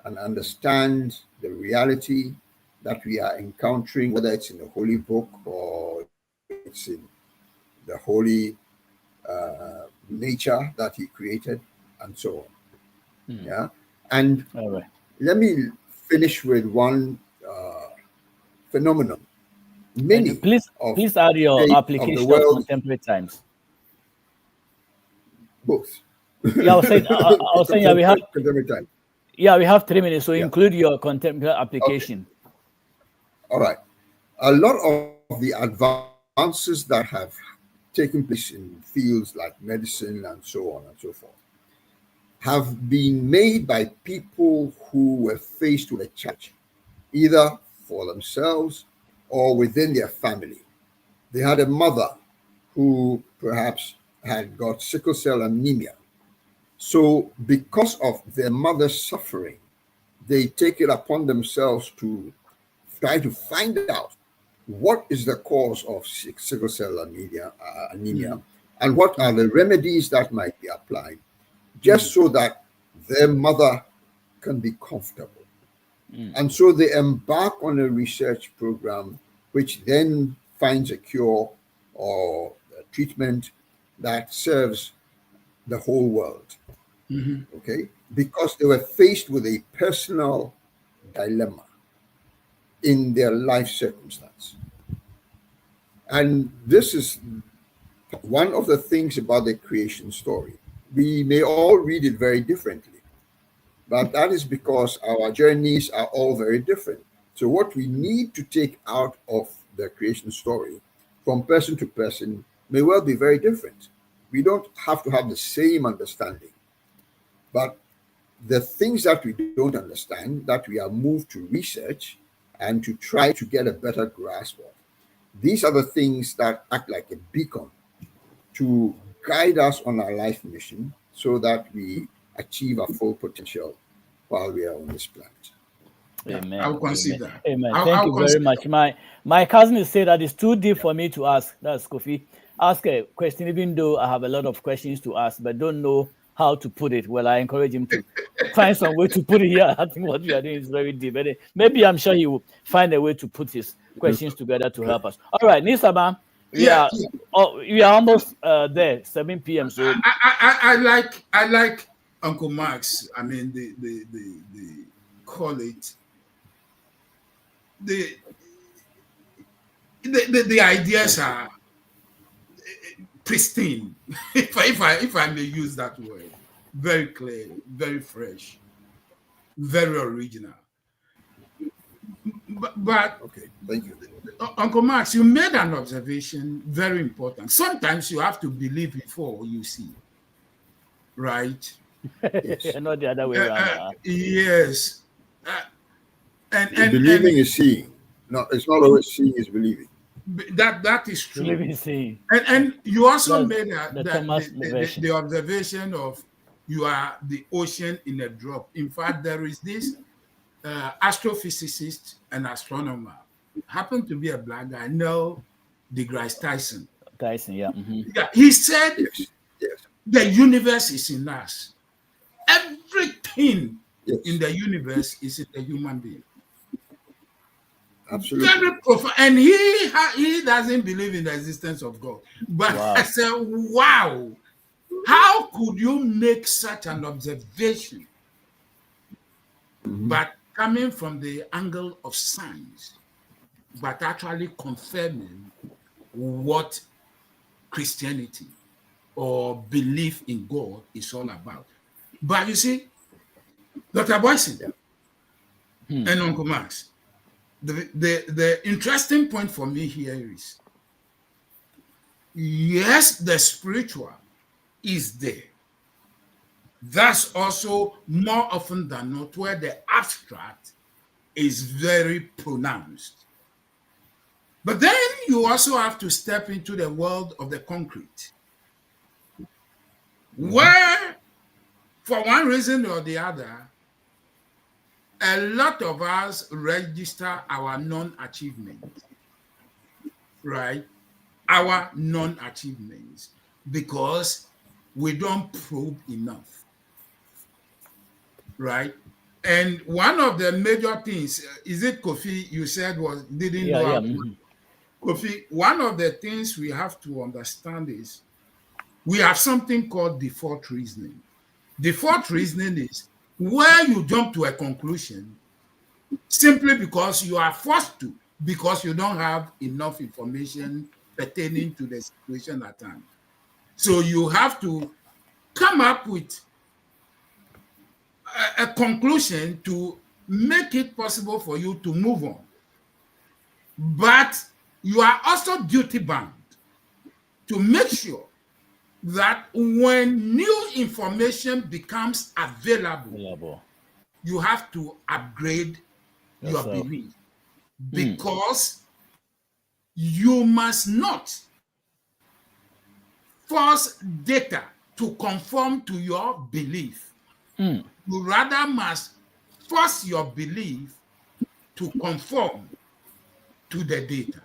and understand the reality that we are encountering, whether it's in the Holy Book or it's in the holy nature that He created, and so on. Yeah. And All right. let me finish with one phenomenon. Many Please add your state of application the of world, contemporary times. both. Yeah, I was saying, yeah, we have contemporary time. Yeah, we have 3 minutes, so Yeah. include your contemporary application. All right. A lot of the advances that have taken place in fields like medicine and so on and so forth have been made by people who were faced with a challenge, either for themselves or within their family. They had a mother who perhaps had got sickle cell anemia. So because of their mother's suffering, they take it upon themselves to try to find out what is the cause of sickle cell anemia, and what are the remedies that might be applied, just so that their mother can be comfortable. And so they embark on a research program, which then finds a cure or a treatment that serves the whole world. Okay? Because they were faced with a personal dilemma in their life circumstance. And this is one of the things about the creation story. We may all read it very differently, but that is because our journeys are all very different. So what we need to take out of the creation story from person to person may well be very different. We don't have to have the same understanding, but the things that we don't understand, that we are moved to research and to try to get a better grasp of, these are the things that act like a beacon to guide us on our life mission so that we achieve our full potential while we are on this planet. Amen. I'll consider. Amen. Thank you very much. My cousin is saying that it's too deep for me to ask. That's Kofi. Ask a question, even though I have a lot of questions to ask, but don't know how to put it. Well, I encourage him to find some way to put it here. I think what we are doing is very deep. But maybe I'm sure he will find a way to put his questions together to help us. All right, Nisaba, we are almost there, 7 p.m. So I like Uncle Max. I mean, the call it the ideas are pristine, if I may use that word. Very clear, very fresh, very original. But okay, thank you. Uncle Max, you made an observation very important. Sometimes you have to believe before you see, right? Yes. Not the other way around. Yes. And believing is seeing. No, it's not always seeing is believing. That is true. Believing, seeing. And you also That's made the observation of you are the ocean in a drop. In fact, there is this astrophysicist and astronomer, happened to be a black guy, Neil deGrasse Tyson. Yeah. Yeah, he said Yes. the universe is in us. Everything Yes. in the universe is in the human being. Absolutely. Very profound. And he doesn't believe in the existence of God. But Wow. I said, wow, how could you make such an observation? But coming from the angle of science, but actually confirming what Christianity or belief in God is all about. But you see, Dr. Boyson and Uncle Max, the interesting point for me here is yes, the spiritual is there. That's also more often than not where the abstract is very pronounced. But then you also have to step into the world of the concrete, where, for one reason or the other, a lot of us register our non-achievement, right? Our non-achievements, because we don't probe enough, right? And one of the major things, is it Kofi you said was didn't know how to. Kofi, one of the things we have to understand is we have something called default reasoning. Default reasoning is where you jump to a conclusion simply because you are forced to, because you don't have enough information pertaining to the situation at hand. So you have to come up with a conclusion to make it possible for you to move on. But you are also duty bound to make sure that when new information becomes available, you have to upgrade your belief, because you must not force data to conform to your belief. You rather must force your belief to conform to the data.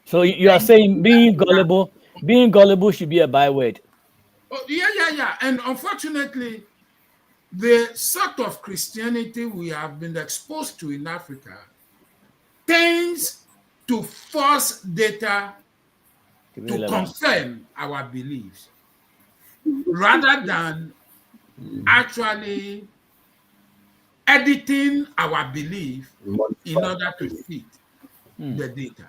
So you are saying being gullible should be a byword. Oh, yeah. And unfortunately, the sort of Christianity we have been exposed to in Africa tends to force data to confirm our beliefs, rather than actually editing our belief in order to fit the data,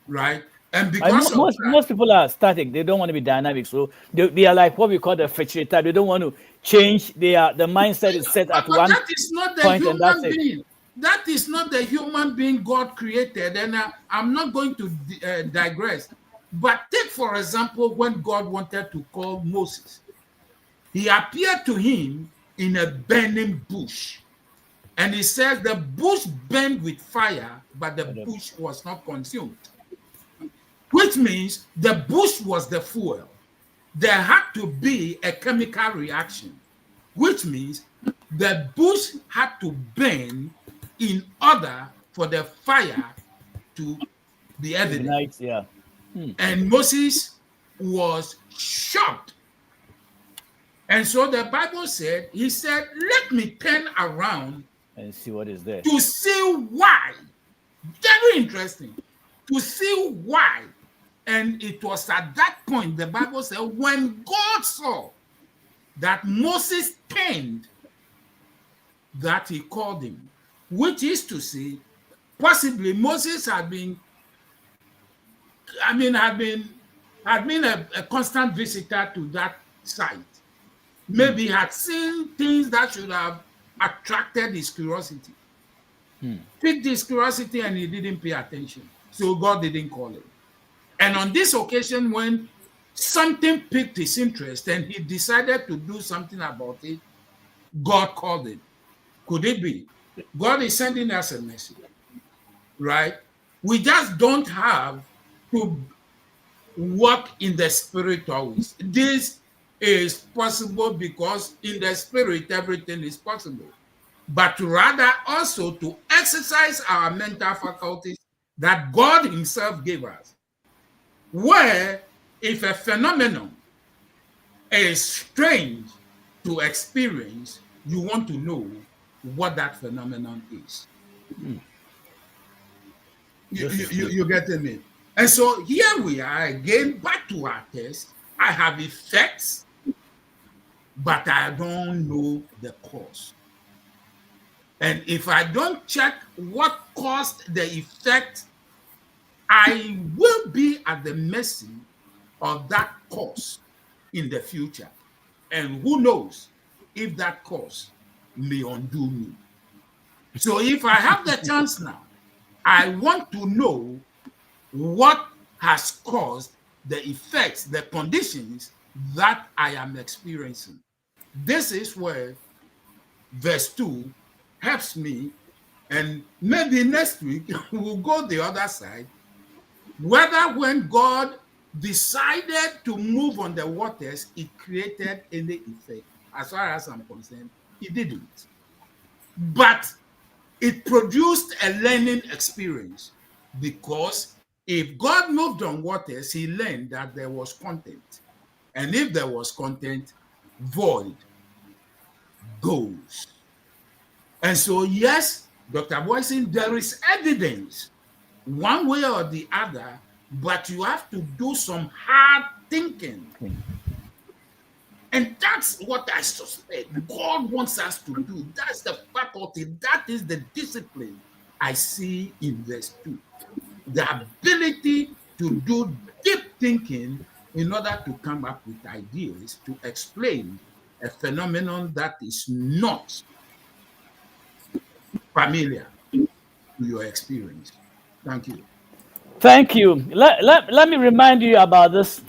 right? And because most people are static, they don't want to be dynamic, so they are like what we call the fracture type. They don't want to change. The mindset is set at one that is not the point, and that's human it. being. That is not the human being God created. And I'm not going to digress. But take, for example, when God wanted to call Moses, he appeared to him in a burning bush. And he says the bush burned with fire, but the bush was not consumed. Which means the bush was the fuel. There had to be a chemical reaction, which means the bush had to burn in order for the fire to be evident. Ignite, yeah. And Moses was shocked. And so the Bible said, he said, let me turn around and see what is there. To see why. Very interesting. To see why. And it was at that point, the Bible said, when God saw that Moses turned, that he called him. Which is to say, possibly Moses had been a constant visitor to that site. Maybe had seen things that should have attracted his curiosity. Piqued his curiosity, and he didn't pay attention. So God didn't call him. And on this occasion, when something piqued his interest and he decided to do something about it, God called him. Could it be? God is sending us a message, right? We just don't have to work in the spirit always. This is possible because in the spirit, everything is possible. But rather also to exercise our mental faculties that God himself gave us. Where if a phenomenon is strange to experience, you want to know what that phenomenon is. You get me? And so here we are again, back to our test. I have effects, but I don't know the cause. And if I don't check what caused the effect, I will be at the mercy of that cause in the future. And who knows if that cause may undo me. So if I have the chance now, I want to know what has caused the effects, the conditions that I am experiencing. This is where verse 2 helps me, and maybe next week we'll go the other side, whether when God decided to move on the waters, it created any effect. As far as I'm concerned, it didn't. But it produced a learning experience, because if God moved on waters, he learned that there was content. And if there was content, void goes. And so, yes, Dr. Boyson, there is evidence one way or the other, but you have to do some hard thinking. And that's what I suspect God wants us to do. That's the faculty, that is the discipline I see in verse 2. The ability to do deep thinking in order to come up with ideas to explain a phenomenon that is not familiar to your experience. Thank you. Thank you. Let me remind you about this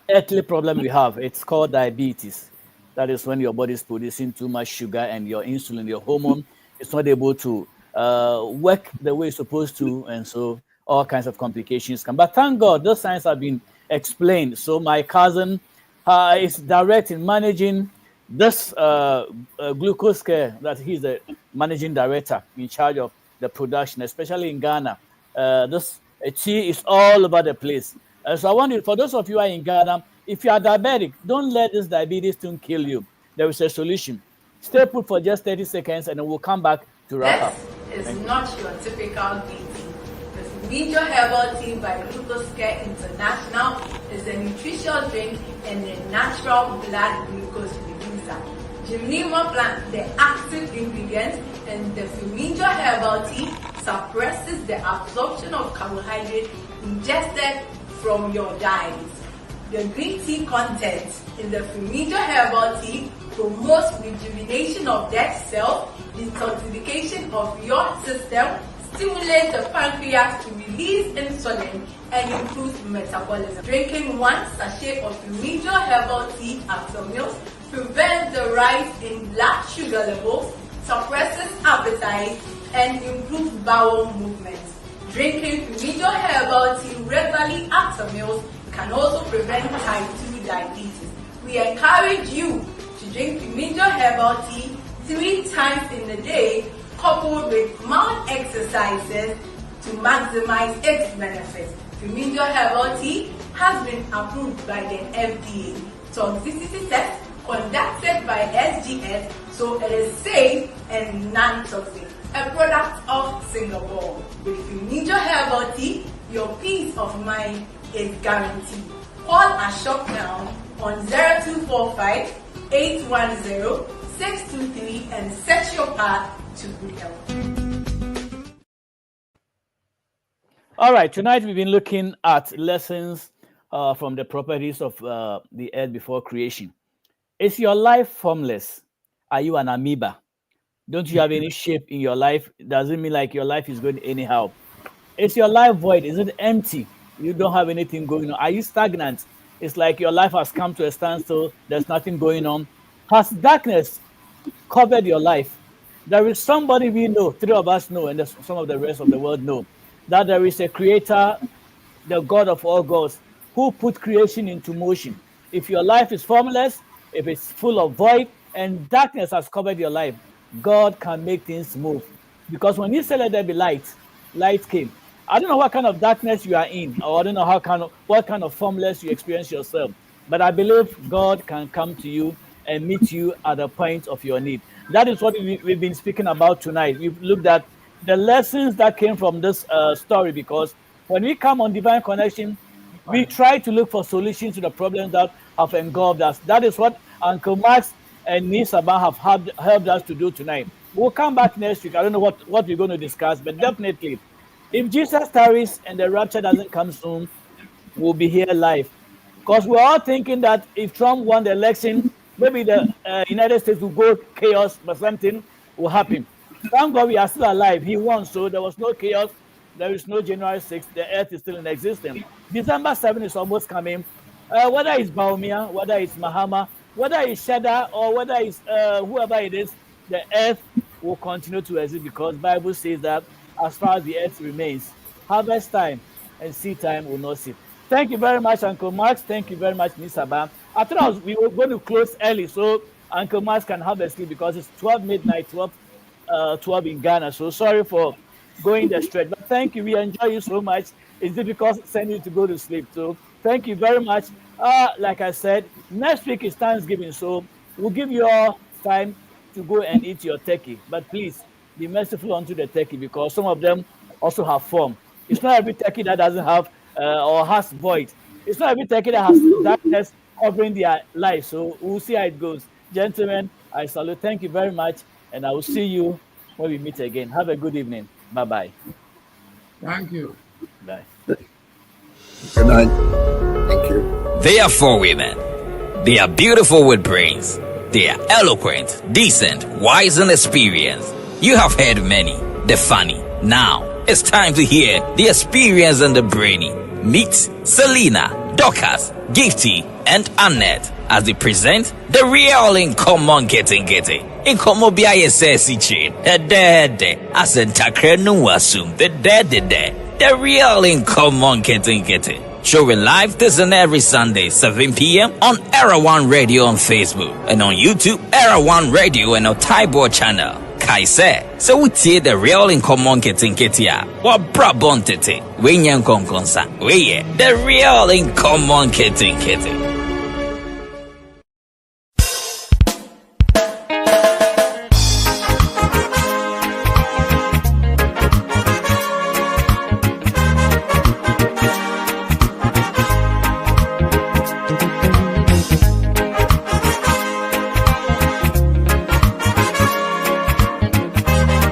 earthly problem we have. It's called diabetes. That is when your body is producing too much sugar and your insulin, your hormone, is not able to work the way it's supposed to, and so all kinds of complications come. But thank God, those signs have been explained. So my cousin is direct in managing this glucose care, that he's the managing director in charge of the production, especially in Ghana. This tea is all over the place. So I want you, for those of you who are in Ghana, if you are diabetic, don't let this diabetes thing kill you. There is a solution. Stay put for just 30 seconds and then we'll come back to wrap up. This is not your typical green tea. This Major Herbal Tea by Glucose Care International is a nutritious drink and a natural blood glucose reducer. Gymnema plant, the active ingredient in the Flamingo Herbal Tea, suppresses the absorption of carbohydrate ingested from your diet. The green tea content in the Flamingo Herbal Tea promotes rejuvenation of dead cells, detoxification of your system, stimulates the pancreas to release insulin, and improves metabolism. Drinking one sachet of Flamingo Herbal Tea after meals prevents the rise in blood sugar levels, suppresses appetite, and improves bowel movements. Drinking Flamingo Herbal Tea regularly after meals can also prevent type 2 diabetes. We encourage you to drink Flamingo Herbal Tea 3 times in a day, coupled with mild exercises to maximize its benefits. Flamingo Herbal Tea has been approved by the FDA. Toxicity test conducted by SGS, so it is safe and non-toxic. A product of Singapore. With Flamingo Herbal Tea, your peace of mind is guaranteed. Call our shop now on 0245 810 623 and set your path to good health. All right, tonight we've been looking at lessons from the properties of the earth before creation. Is your life formless? Are you an amoeba? Don't you have any shape in your life? Does it mean like your life is going anyhow? Is your life void? Is it empty? You don't have anything going on. Are you stagnant? It's like your life has come to a standstill. There's nothing going on. Has darkness covered your life? There is somebody we know, 3 of us know, and some of the rest of the world know, that there is a creator, the God of all gods, who put creation into motion. If your life is formless, if it's full of void, and darkness has covered your life, God can make things move. Because when he said let there be light, light came. I don't know what kind of darkness you are in, or I don't know what kind of formless you experience yourself, but I believe God can come to you and meet you at the point of your need. That is what we've been speaking about tonight. We've looked at the lessons that came from this story, because when we come on Divine Connection, we try to look for solutions to the problems that have engulfed us. That is what Uncle Max and Nisaba have helped us to do tonight. We'll come back next week. I don't know what we're going to discuss, but definitely, if Jesus tarries and the rapture doesn't come soon, we'll be here live. Because we're all thinking that if Trump won the election, maybe the United States will go chaos, but something will happen. Thank God we are still alive. He won, so there was no chaos. there is no January 6th. The earth is still in existence. December 7 is almost coming. Whether it's Baumia, whether it's Mahama, whether it's Shada, or whether it's whoever it is, the earth will continue to exist because Bible says that as far as the earth remains, harvest time and seed time will not cease. Thank you very much, Uncle Max. Thank you very much, Miss Abba. I thought we were going to close early so Uncle Max can have a sleep because it's 12 midnight, 12 in Ghana. So sorry for going the stretch, but thank you. We enjoy you so much. It's difficult sending you to go to sleep. So thank you very much. Like I said, next week is Thanksgiving, so we'll give you all time to go and eat your turkey. But please be merciful unto the turkey because some of them also have form. It's not every turkey that doesn't have or has void. It's not every turkey that has darkness covering their life. So we'll see how it goes. Gentlemen, I salute. Thank you very much, and I will see you when we meet again. Have a good evening. Bye-bye. Thank you. Bye. Good night. Thank you. They are 4 women. They are beautiful with brains. They are eloquent, decent, wise, and experienced. You have heard many, the funny. Now, it's time to hear the experience and the brainy. Meet Selena, Dorcas, Gifty, and Annette as they present the real in common getting. In common BISS chain, a dead, as in Takrenu assume the dead, the real in common getting. Showing live this and every Sunday, 7 p.m. on Era One Radio on Facebook and on YouTube, Era One Radio and our Taibo channel. Kaise, so we see the real in common getting what Brabontete, we nyan konkonsa, we the real in common getting.